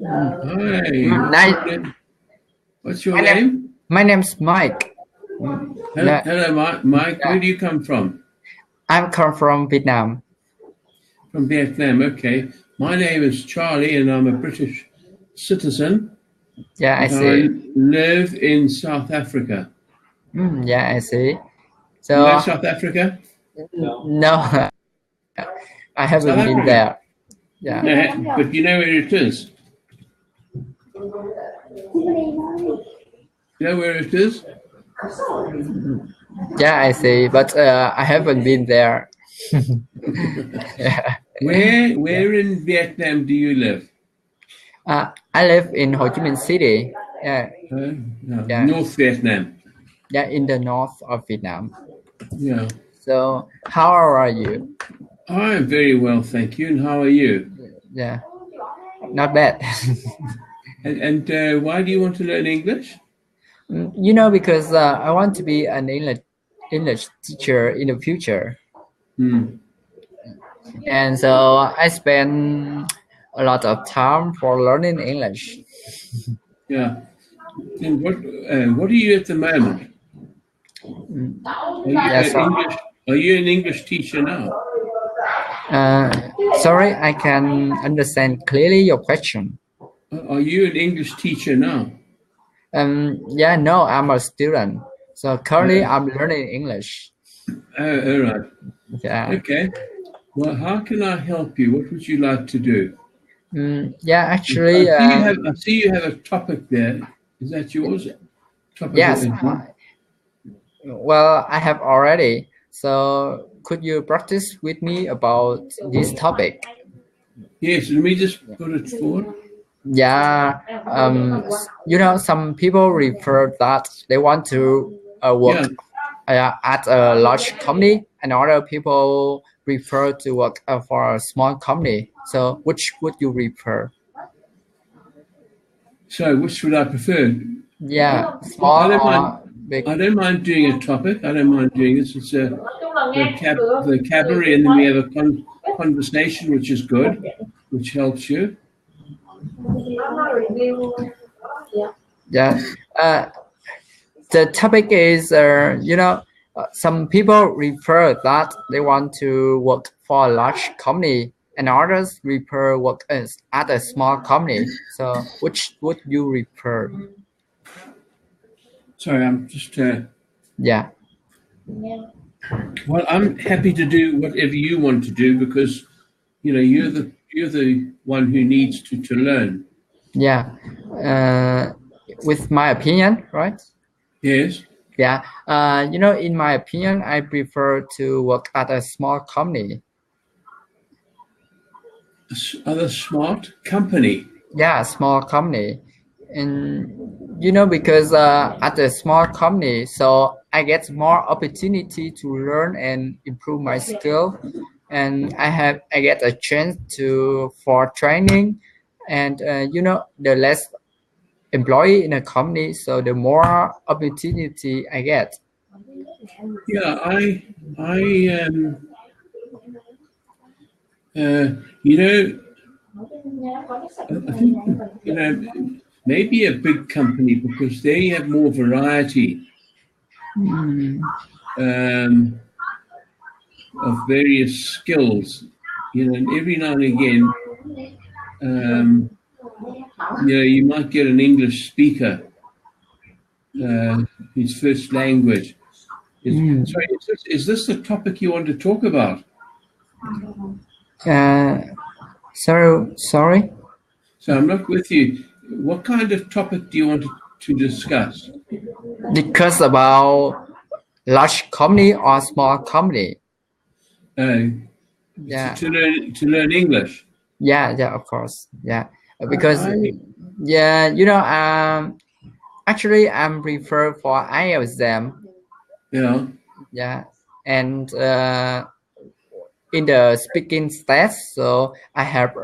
Hi, Nice. what's your name? My name's Mike. Hello, Mike. Where do you come from? I'm come from Vietnam. From Vietnam. Okay. My name is Charlie, and I'm a British citizen. Yeah, I But I see. live in South Africa. Yeah, I see. You know So South Africa? no, I South haven't been Africa. there. Yeah, No, but you know where it is. You know where it is? yeah, I see. But I haven't been there. Yeah. Where in Vietnam do you live? I live in Ho Chi Minh City. Yeah, No, yeah, North Vietnam. yeah, in the north of Vietnam. Yeah. So how are you? I am very well, thank you. And how are you? Yeah, not bad. And why do you want to learn English? Because I want to be an English teacher in the future. And so I spend a lot of time for learning English. Yeah. And what are you at the moment? Are you an English teacher now? Sorry, I can understand clearly your question. Are you an English teacher now? Yeah, no, I'm a student. So currently I'm learning English. Oh, all right. Yeah. Okay. Well, how can I help you? What would you like to do? Yeah, actually, I see you have a topic there. Is that yours? Yes. Well, I have already. So could you practice with me about this topic? Yes, let me just put it forward. Yeah, some people refer that they want to work at a large company, and other people prefer to work for a small company. So which would you prefer? So which would I prefer? Yeah, small or big? I don't mind doing a topic. I don't mind doing this. It's a vocabulary, and then we have a conversation, which is good, which helps you. Yeah. The topic is, some people refer that they want to work for a large company, and others refer work at a small company. So, which would you refer? Sorry, I'm just. Yeah. Well, I'm happy to do whatever you want to do because, you're the one who needs to learn. Yeah. With my opinion, right? Yes. Yeah. In my opinion, I prefer to work at a small company. Other smart company. Yeah, small company. And because at a small company, so I get more opportunity to learn and improve my skill, and I get a chance for training, and the less employee in a company, so the more opportunity I get. Yeah, I I think maybe a big company because they have more variety of various skills. And every now and again, you might get an English speaker, his first language. Sorry, is this the topic you want to talk about? Sorry. So I'm not with you. What kind of topic do you want to discuss? Discuss about large company or small company. Yeah. To learn English. Yeah, of course. Yeah, because actually I'm prefer for IELTS exam. Yeah. Yeah, and in the speaking stage, so I have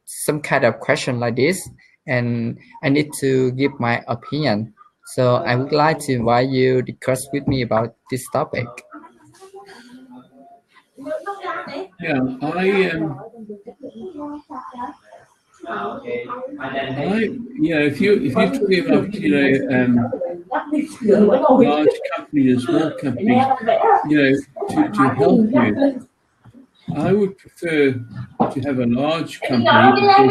some kind of question like this, and I need to give my opinion. So I would like to invite you to discuss with me about this topic. Yeah, if you're talking about large companies and small companies, to help you, I would prefer to have a large company because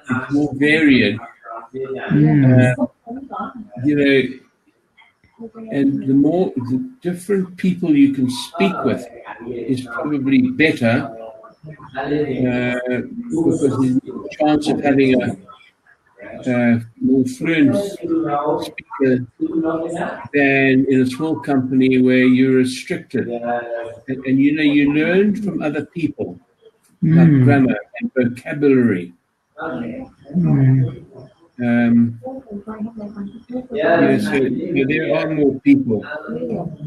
it's more varied. And the different people you can speak with is probably better because there's a chance of having a more fluent speaker than in a small company where you're restricted. And you learn from other people, like grammar and vocabulary. So there are more people.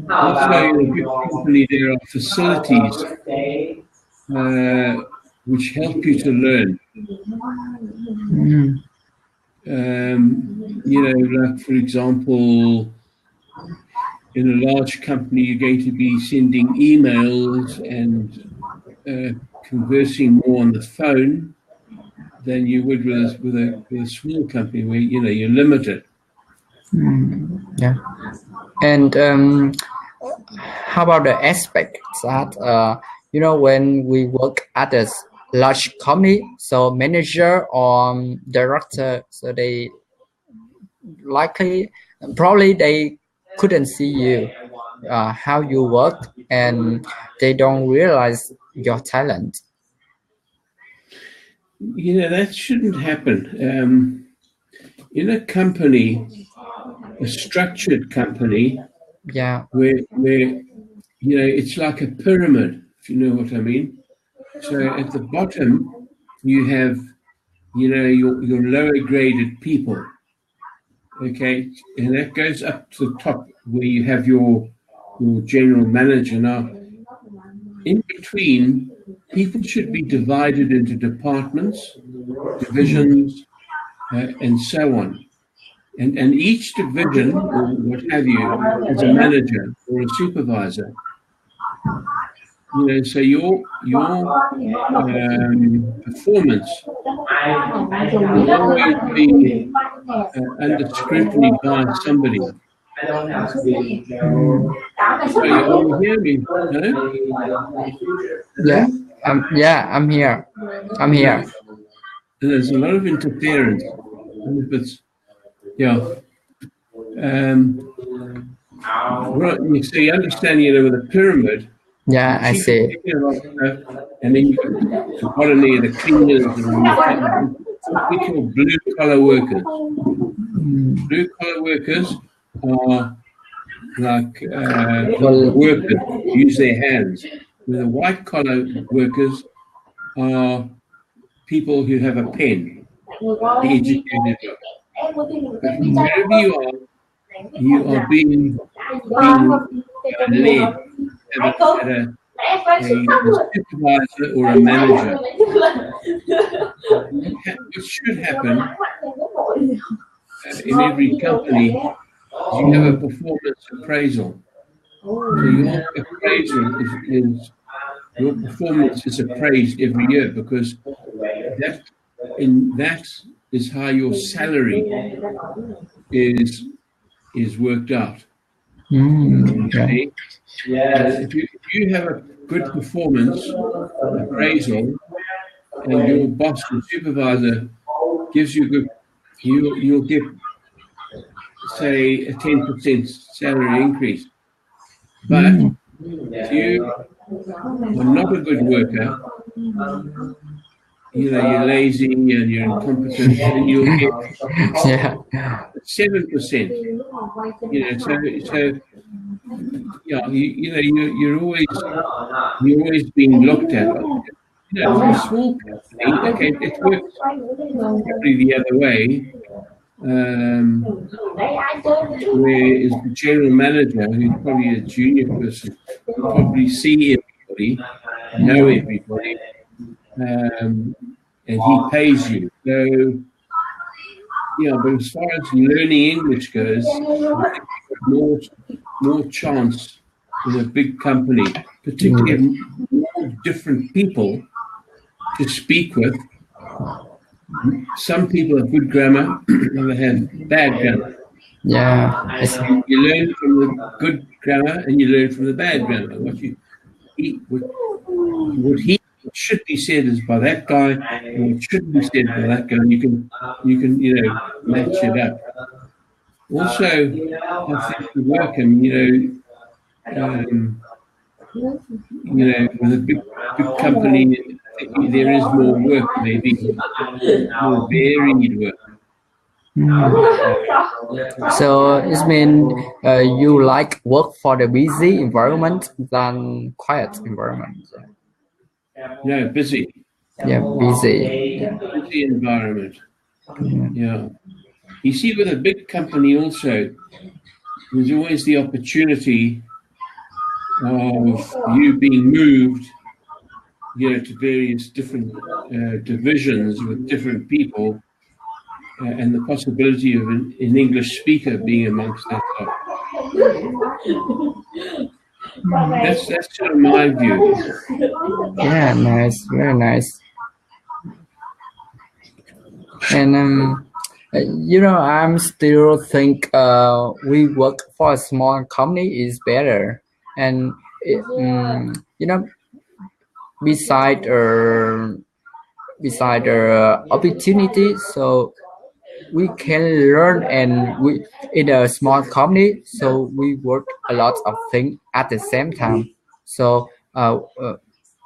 Also, in a good company, there are facilities which help you to learn. Like for example, in a large company, you're going to be sending emails and conversing more on the phone than you would with a small company where you're limited. Yeah. And how about the aspect that when we work at a large company, so manager or director, so they probably they couldn't see you how you work, and they don't realize your talent. That shouldn't happen. In a company, a structured company, where it's like a pyramid, if you know what I mean. So at the bottom, you have your lower graded people, okay, and that goes up to the top where you have your general manager. Now, in between, people should be divided into departments, divisions, and so on. And each division, or what have you, is a manager or a supervisor. So your performance will always be under scrutiny by somebody. So you hear me? No? I'm here. There's a lot of interference. So you understand, with a pyramid. Yeah, I see. And then you got the bottom there, the cleaners and what we call blue-collar workers. Blue-collar workers are like workers, use their hands. The white-collar workers are people who have a pen, educated. But wherever you are being led at a supervisor or a manager. What should happen in every company is you have a performance appraisal. So your appraisal is your performance is appraised every year because that is how your salary is worked out. Okay? If you have a good performance appraisal and your boss and supervisor gives you good, you'll get, say, a 10% salary increase. But if you are not a good worker, you're lazy and you're incompetent, and you'll get 7%. You're always being looked at. For a small company, okay, it works probably the other way. Where is the general manager, who's probably a junior person, probably see everybody, know everybody, and he pays you. So, but as far as learning English goes, I think you have more chance in a big company, particularly more different people to speak with, some people have good grammar, others have bad grammar. Yeah. You learn from the good grammar and you learn from the bad grammar. What should be said is by that guy, and what shouldn't be said by that guy. You can match it up. Also, I think the work, and with a big company, there is more work, maybe more varied work. So it means you like work for the busy environment than quiet environment. No, busy. Yeah, busy. Busy environment. Yeah. You see, with a big company also, there's always the opportunity of you being moved, to various different divisions with different people, and the possibility of an English speaker being amongst that lot. That's sort of my view. Yeah, nice, very nice. And I'm still think we work for a small company is better. And beside opportunity, so we can learn, and we in a small company, so we work a lot of things at the same time. So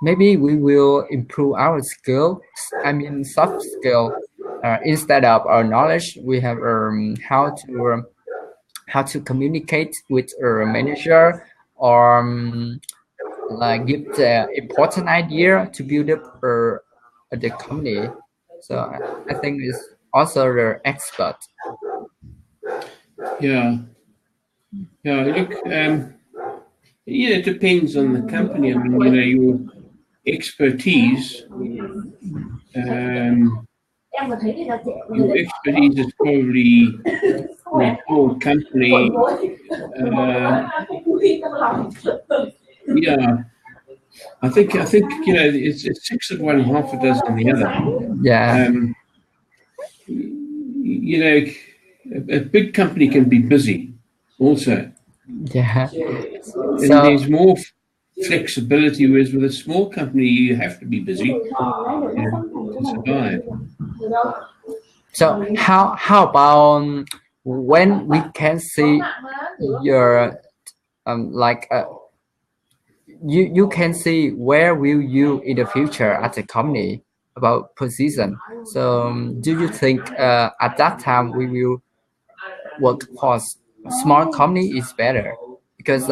maybe we will improve our skill. I mean, soft skill. Instead of our knowledge, we have how to communicate with a manager, or like give the important idea to build up the company. So I think it's also the expert. Yeah. Look, it depends on the company. I mean, your expertise. Your expertise is probably in a small company. Yeah. I think it's six of one, half a dozen of the other. Yeah. A big company can be busy also. Yeah. And there's more flexibility, whereas with a small company, you have to be busy to survive. So how about when we can see your you can see where will you in the future at the company about position. So do you think at that time we will work for small company is better? Because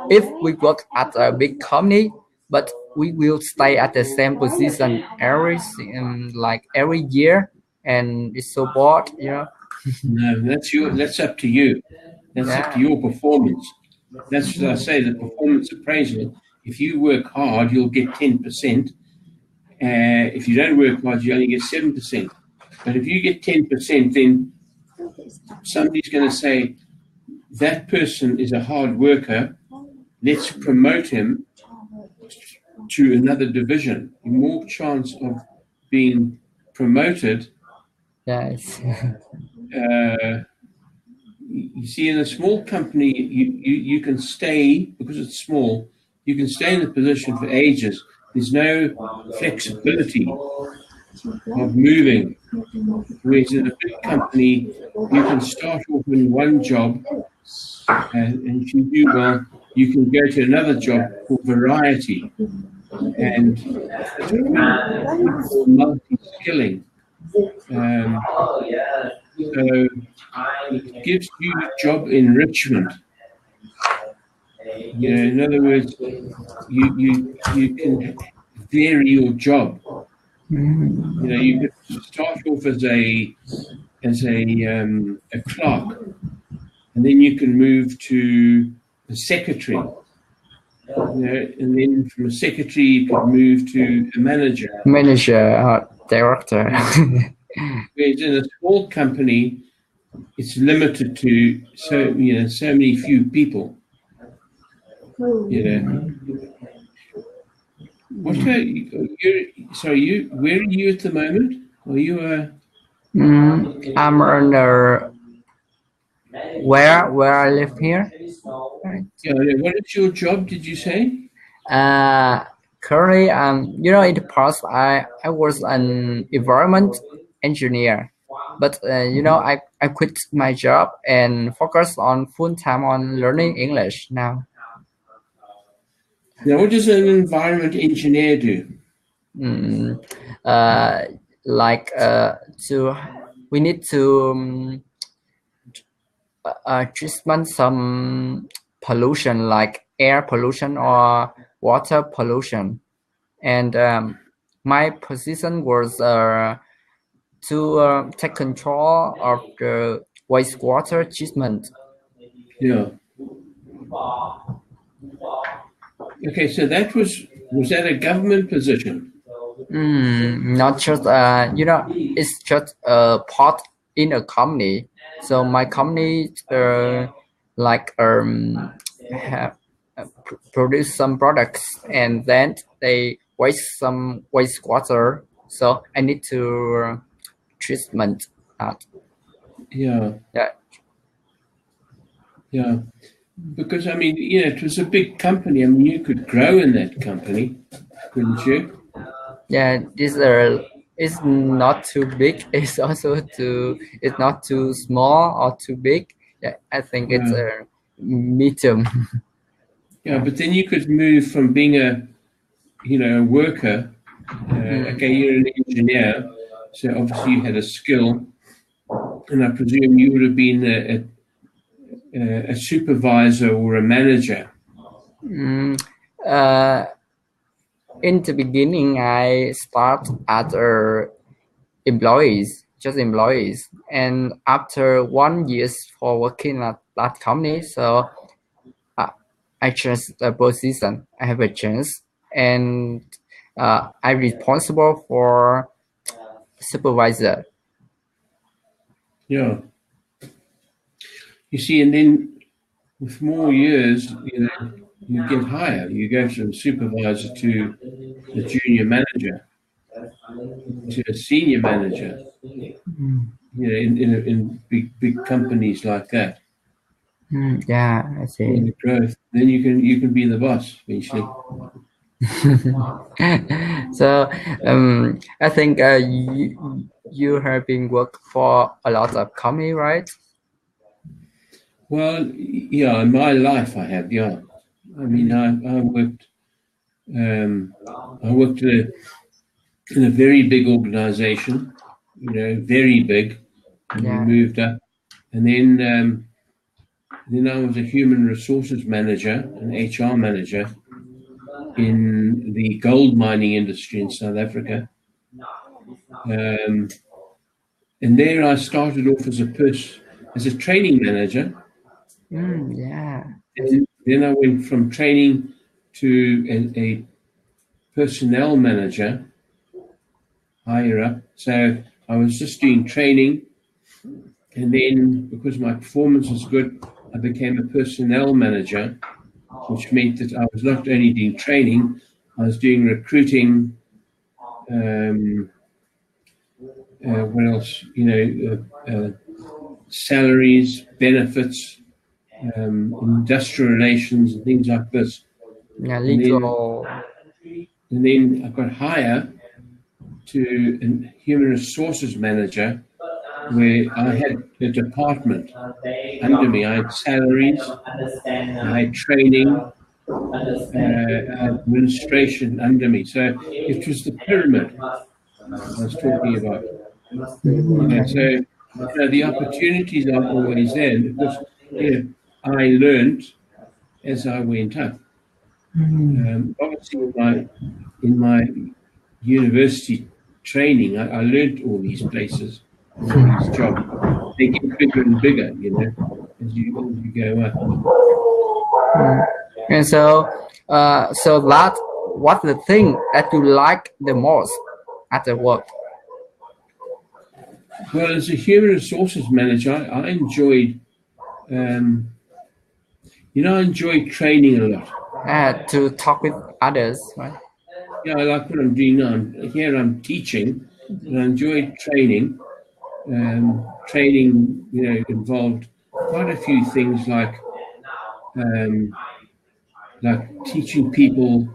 if we work at a big company, but we will stay at the same position every year, and it's so bored, No, that's up to you. That's up to your performance. That's what I say, the performance appraisal. If you work hard, you'll get 10%. If you don't work hard, you only get 7%. But if you get 10%, then somebody's going to say, that person is a hard worker. Let's promote him to another division. More chance of being promoted. Yes. You see, in a small company, you can stay, because it's small, you can stay in a position for ages. There's no flexibility of moving. Whereas in a big company, you can start off in one job, and if you do well, you can go to another job for variety and multi-skilling. So it gives you job enrichment. In other words, you can vary your job. You could start off as a clerk, and then you can move to a secretary. And then from a secretary you could move to a manager. Director. Whereas in a small company, it's limited to so many few people. Where are you at the moment? Are you a? I'm under where I live here. Right. Yeah. What is your job? Did you say? Currently, in the past, I was an environment engineer, but I quit my job and focus on full time on learning English now. Now, what does an environment engineer do? Mm, uh, like to we need to treatment some pollution like air pollution or water pollution, and my position was to take control of the wastewater treatment. Yeah. Okay, so was that a government position? Not just it's just a part in a company. So my company like have produce some products and then they waste some wastewater. So I need to treatment that. Yeah. Yeah. Yeah. Because I mean, it was a big company. I mean, you could grow in that company, couldn't you? Yeah, this is not too big. It's not too small or too big. Yeah, I think it's Yeah. a medium. Yeah, but then you could move from being a worker. Okay, you're an engineer, so obviously you had a skill, and I presume you would have been a supervisor or a manager. In the beginning, I start as just employees, and after 1 year for working at that company, so I changed the position. I have a chance, and I'm responsible for supervisor. Yeah. You see, and then with more years, you get higher. You go from supervisor to a junior manager to a senior manager. In big companies like that. Yeah, I see. In the growth, then you can be the boss eventually. So I think you have been work for a lot of company, right? Well, yeah, in my life I have, yeah. I mean, I worked in a very big organization, very big, and we moved up, and then I was a human resources manager, an HR manager in the gold mining industry in South Africa. And there I started off as a training manager. Yeah. And then I went from training to a personnel manager higher up. So I was just doing training. And then because my performance was good, I became a personnel manager, which meant that I was not only doing training, I was doing recruiting. What else? Salaries, benefits, industrial relations, and things like this. Yeah, legal. And then I got higher to a human resources manager, where I had a department under me. I had salaries, I had training, administration under me. So it was the pyramid I was talking about. So the opportunities are always there because I learned as I went up. Obviously, in my university training, I learned all these places, all these jobs. They get bigger and bigger, as you go up. And so that what's the thing that you like the most at the work? Well, as a human resources manager, I enjoyed, I enjoyed training a lot. To talk with others, right? Yeah, I like what I'm doing now. Here I'm teaching, and I enjoyed training. Training, involved quite a few things like teaching people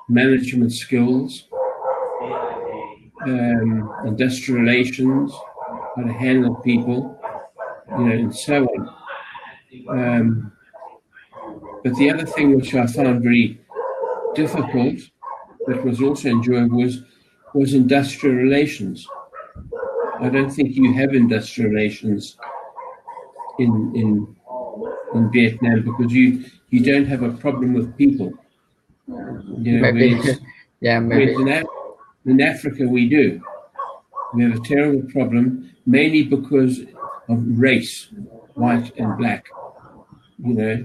management skills, industrial relations, how to handle people, and so on. But the other thing which I found very difficult, but was also enjoyable, was industrial relations. I don't think you have industrial relations in Vietnam because you don't have a problem with people. Maybe. Yeah, maybe. In Africa, we do. We have a terrible problem, mainly because of race, white and black. The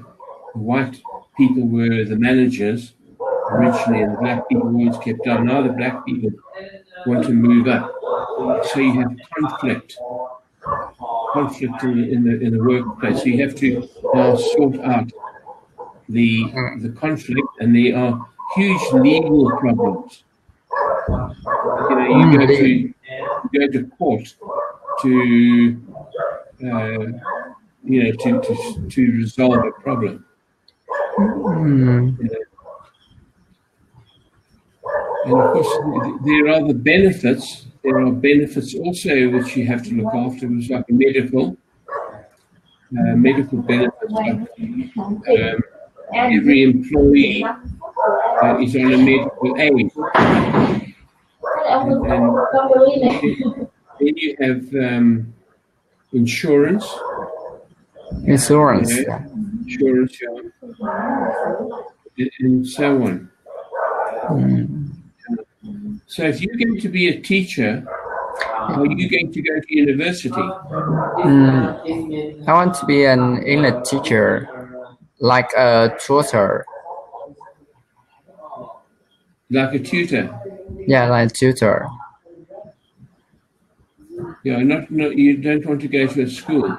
white people were the managers originally, and the black people were always kept down. Now the black people want to move up, so you have conflict in the workplace. So you have to now sort out the conflict, and there are huge legal problems. You go to court to to resolve a problem. And of course, there are the benefits. There are benefits also which you have to look after. It's like medical benefits. Like, every employee is on a medical aid. And then you have insurance. Insurance. Insurance, and so on. So if you're going to be a teacher, are you going to go to university? I want to be an English teacher, like a tutor. Like a tutor? Yeah, like a tutor. Yeah, not you don't want to go to a school?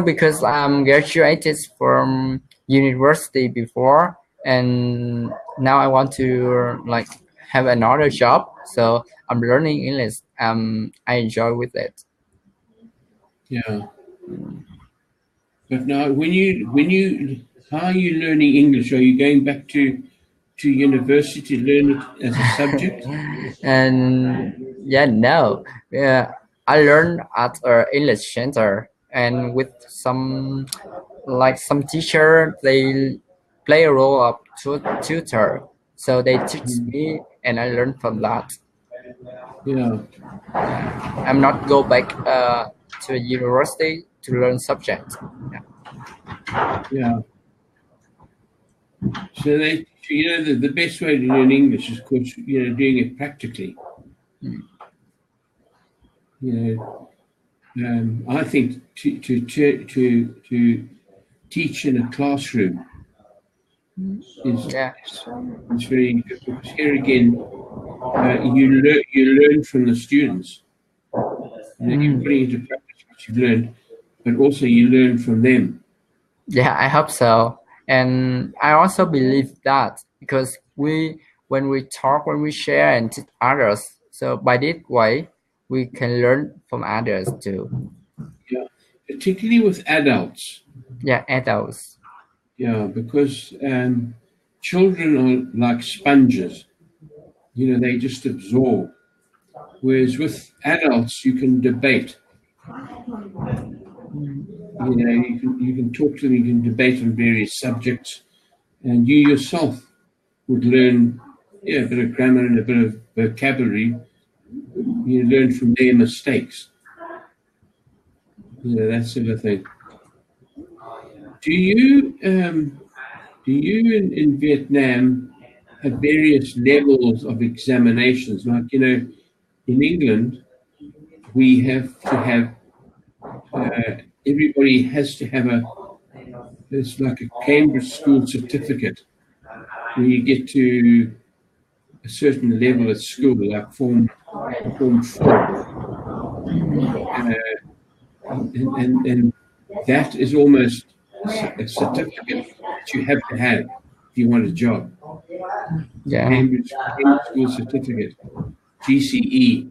Because I'm graduated from university before, and now I want to have another job. So I'm learning English. I enjoy with it. Yeah. But now, how are you learning English? Are you going back to university to learn it as a subject? And no. I learned at an English center, and with some teacher, they play a role of tutor. So they teach me, and I learn from that. Yeah. I'm not go back to a university to learn subject. Yeah. So the best way to learn English is, of course, doing it practically. I think to teach in a classroom is very good, because here again you learn from the students. You put into practice what you've learned, but also you learn from them. Yeah, I hope so. And I also believe that, because when we talk, when we share and teach others, so by this way, we can learn from others too. Yeah, particularly with adults. Yeah, adults. Yeah, because children are like sponges. They just absorb. Whereas with adults, you can debate. You can talk to them, you can debate on various subjects, and you yourself would learn a bit of grammar and a bit of vocabulary. You learn from their mistakes. That sort of thing. Do you in Vietnam have various levels of examinations? Like, in England, we have to have everybody has to have it's like a Cambridge school certificate when you get to a certain level at school, like form 4. And that is almost a certificate that you have to have if you want a job. Yeah. Cambridge school certificate. GCE,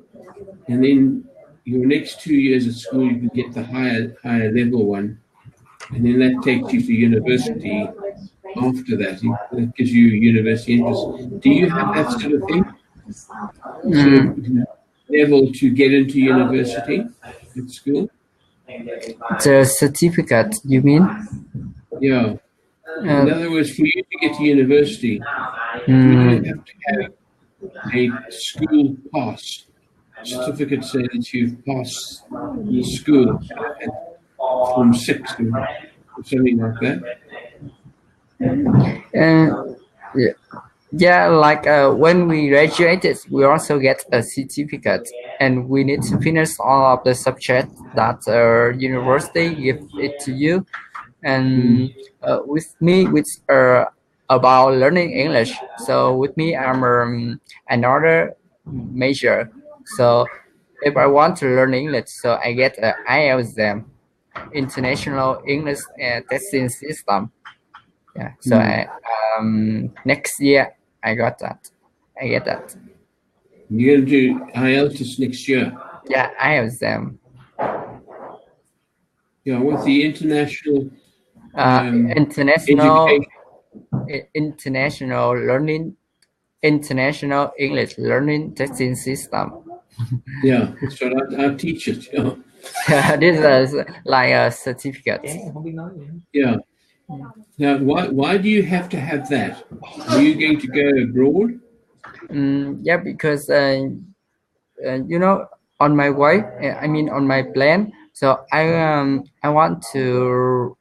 and then your next 2 years at school you can get the higher level one, and then that takes you to university. After that, it gives you university interest. Do you have that sort of thing? Sort of level to get into university at school? The certificate, you mean? Yeah. In other words, for you to get to university, you have to have a school pass certificate saying that you've passed school from 6 or something like that. Yeah, like when we graduated, we also get a certificate, and we need to finish all of the subjects that university give it to you. And with me, which about learning English. So with me, I'm another major. So if I want to learn English, so I get an IELTS exam, International English Testing System. Yeah. So next year I get that. You're gonna do IELTS next year? Yeah, IELTS exam. Yeah, with the international international English learning testing system. Yeah, that's what I teach it. Yeah. This is like a certificate. Yeah. Now, why do you have to have that? Are you going to go abroad? Yeah, because on my way, on my plan. So I want to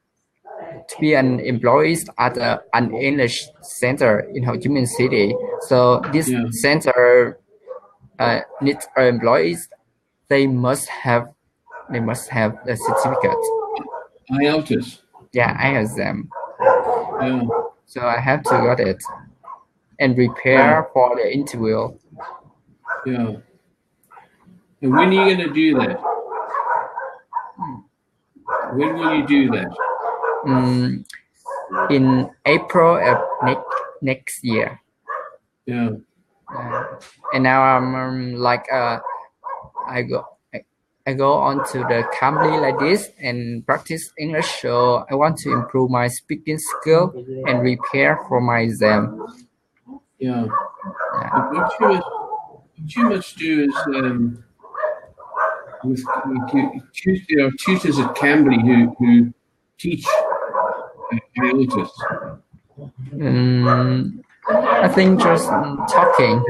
be an employee at an English center in Ho Chi Minh City. So this center needs employees. They must have the certificate. IELTS. Yeah, I have them. Yeah. So I have to get it and prepare for the interview. Yeah. And when are you going to do that? When will you do that? In April of next year. Yeah. And now I'm I go on to the Cambly like this and practice English. So I want to improve my speaking skill and prepare for my exam. Yeah. What you must do is there are tutors at Cambly who teach IELTS. I think just talking.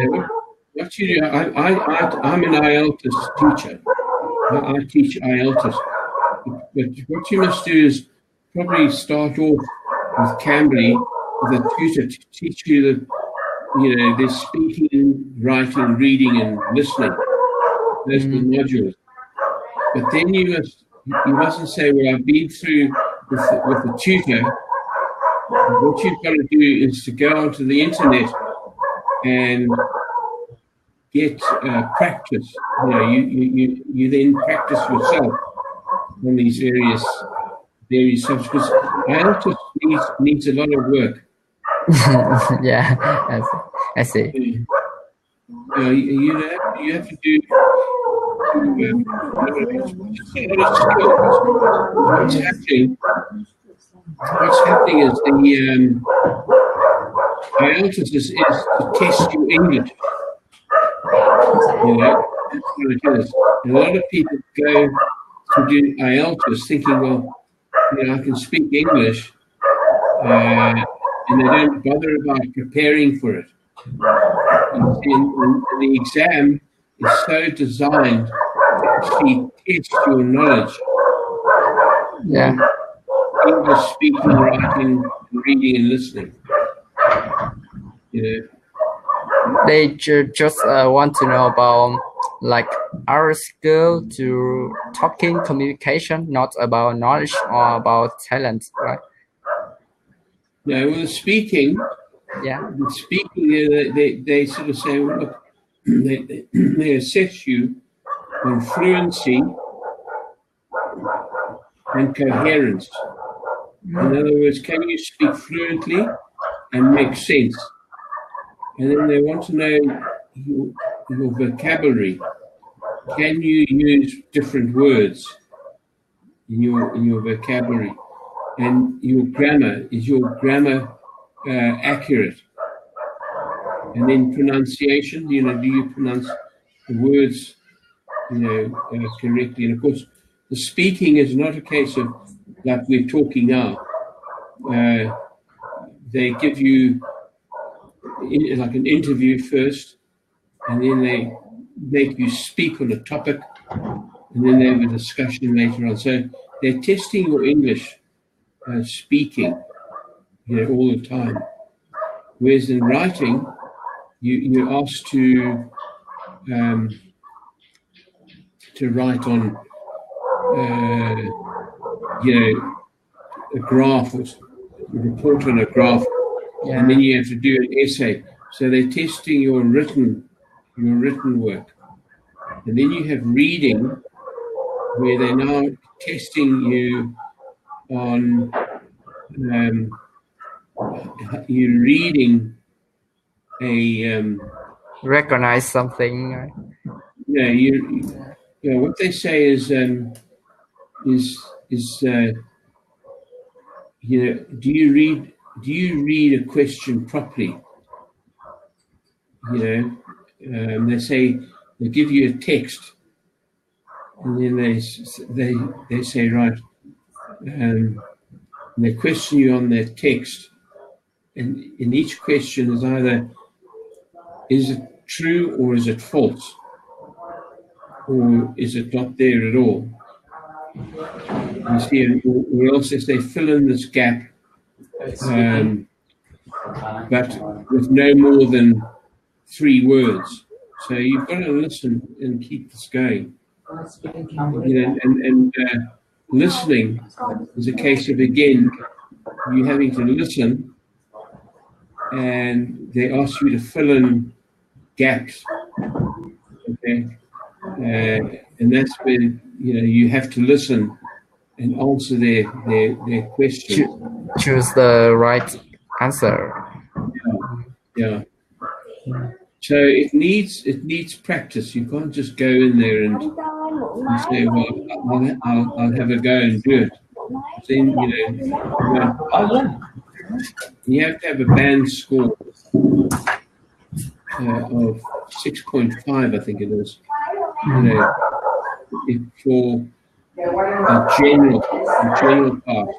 What you do? I'm an IELTS teacher. I teach IELTS, but what you must do is probably start off with Cambly with a tutor to teach you the speaking, writing, reading, and listening. Those are the modules. But then you mustn't say, "Well, I've been through with the tutor." What you've got to do is to go onto the internet and get practice. You then practice yourself on these various subjects. Because IELTS needs a lot of work. Yeah, I see. You have to do. What's happening is the IELTS is to test your English. That's what it is. And a lot of people go to do IELTS thinking, well, I can speak English, and they don't bother about preparing for it. And the exam is so designed to actually test your knowledge. Yeah. English speaking, writing, reading, and listening. They just want to know about like our skill to talking, communication, not about knowledge or about talent, right? No, well, the speaking. Yeah. The speaking, they sort of say, well, look, they assess you on fluency and coherence. In other words, can you speak fluently and make sense? And then they want to know your vocabulary. Can you use different words in your vocabulary? And your grammar, is your grammar accurate? And then pronunciation, do you pronounce the words, correctly? And of course, the speaking is not a case of like we're talking now. They give you like an interview first, and then they make you speak on a topic, and then they have a discussion later on. So they're testing your English speaking, all the time. Whereas in writing, you're asked to write on, a graph, or report on a graph, and then you have to do an essay. So they're testing your written work. And then you have reading, where they're now testing you on you're reading a recognize something. What they say is do you read a question properly? They say, they give you a text, and then they say, right, and they question you on that text, and in each question is either, is it true or is it false, or is it not there at all? You see, or else they say, fill in this gap, but with no more than 3 words. So you've got to listen and keep this going. Listening is a case of, again, you having to listen, and they ask you to fill in gaps. Okay, and that's when you have to listen and answer their questions. Choose the right answer. Yeah. So it needs practice. You can't just go in there and say, well, I'll have a go and do it. Then you have to have a band score of 6.5, I think it is. For a general path.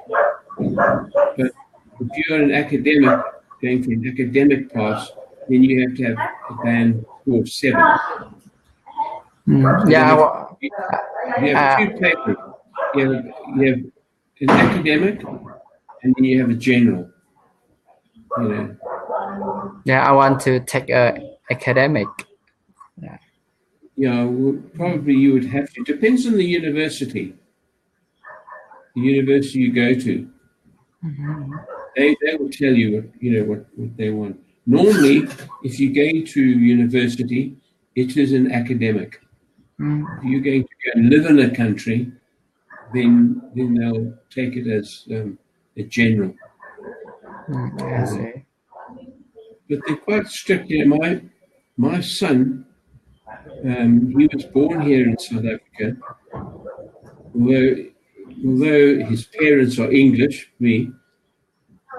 But if you're an academic, going for an academic path, then you have to have a band score of 7. You have 2 papers. You have an academic, and then you have a general. I want to take academic. Well, probably you would have to. Depends on the university. The university you go to, they will tell you what they want. Normally, if you're going to university, it is an academic. If you're going to go and live in a country, then they'll take it as a general. But they're quite strict. My son, he was born here in South Africa. Although his parents are English,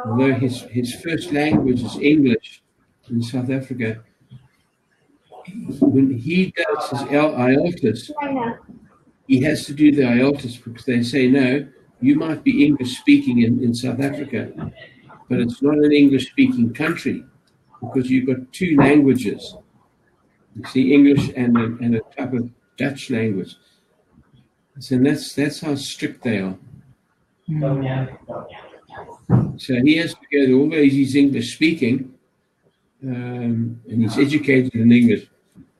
although his first language is English in South Africa, when he does his IELTS, he has to do the IELTS because they say, no, you might be English speaking in South Africa, but it's not an English speaking country because you've got 2 languages. You see, English and a type of Dutch language. So that's how strict they are. So he has to go to, although he's English speaking, and he's educated in English,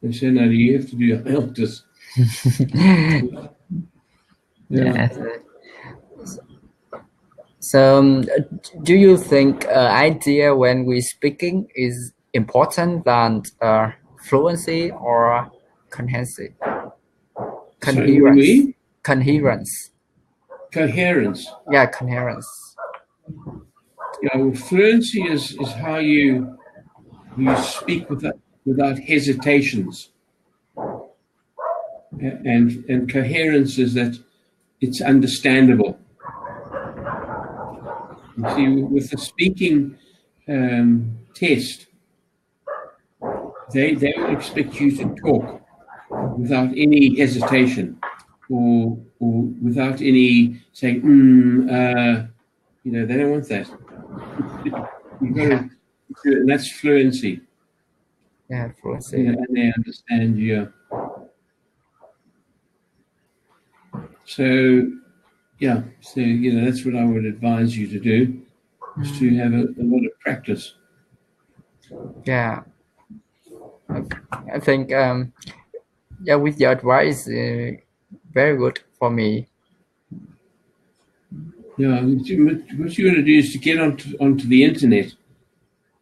they say, no, you have to do IELTS. So, do you think idea when we speaking is important than fluency or coherence? Coherence. Coherence. Yeah, coherence. Well, fluency is how you speak without hesitations. and coherence is that it's understandable. You see, with the speaking test, they will expect you to talk without any hesitation or without any saying, they don't want that. You've got to do it, and that's fluency. Yeah, fluency. And they understand you. So, that's what I would advise you to do, is to have a lot of practice. Yeah. I think, with your advice, very good for me. Yeah, what you're going to do is to get onto the internet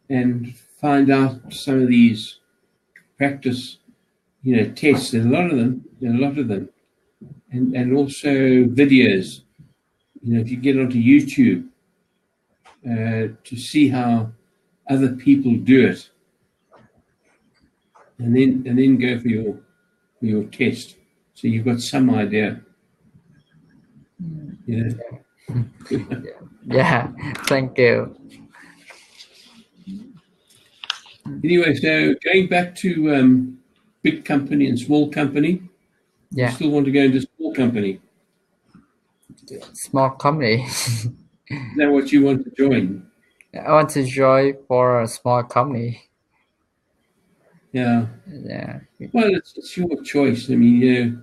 and find out some of these practice, tests. There's a lot of them, and also videos. If you get onto YouTube to see how other people do it, and then go for your test, so you've got some idea. Yeah, thank you. Anyway, so going back to big company and small company, you still want to go into small company? Small company. Is that what you want to join? I want to join for a small company. Yeah. Yeah. Well, it's your choice. I mean,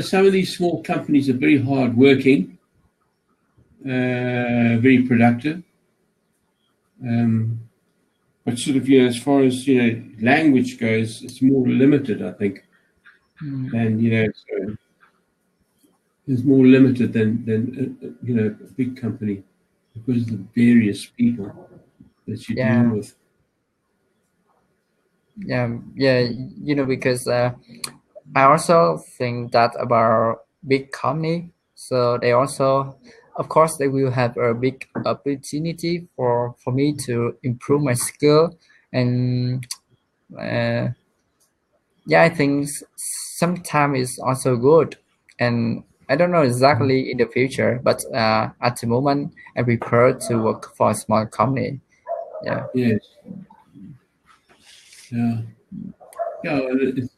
some of these small companies are very hard working, very productive. But sort of, as far as, language goes, it's more limited, I think. And, so it's more limited than a big company because of the various people that you deal with. Yeah, because I also think that about big company. So they also, of course, they will have a big opportunity for me to improve my skill. And I think sometimes it's also good. And I don't know exactly in the future, but at the moment, I prefer to work for a small company. Yeah. Yes. Yeah. Yeah.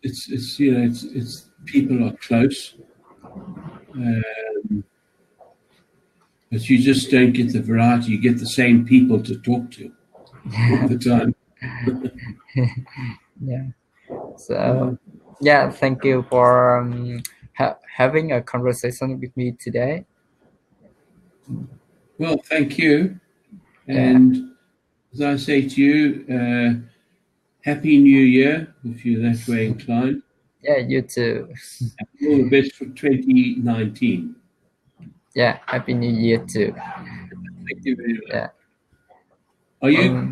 It's people are close, but you just don't get the variety. You get the same people to talk to all the time. Yeah. So, thank you for having a conversation with me today. Well, thank you. And as I say to you, Happy New Year, if you're that way inclined. Yeah, you too. All the best for 2019. Yeah, Happy New Year too. Thank you very much. Yeah.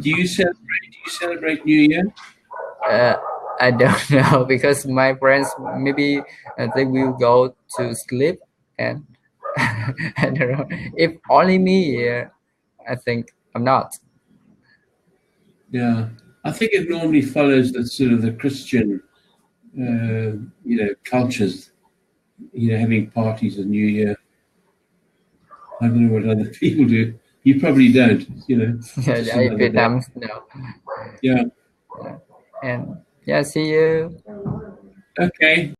Do you celebrate New Year? I don't know, because my friends maybe they will go to sleep, and I don't know. If only me, I think I'm not. Yeah, I think it normally follows the sort of the Christian, cultures, having parties on New Year. I don't know what other people do. You probably don't, Yeah, Vietnam, no. Yeah. And see you. Okay.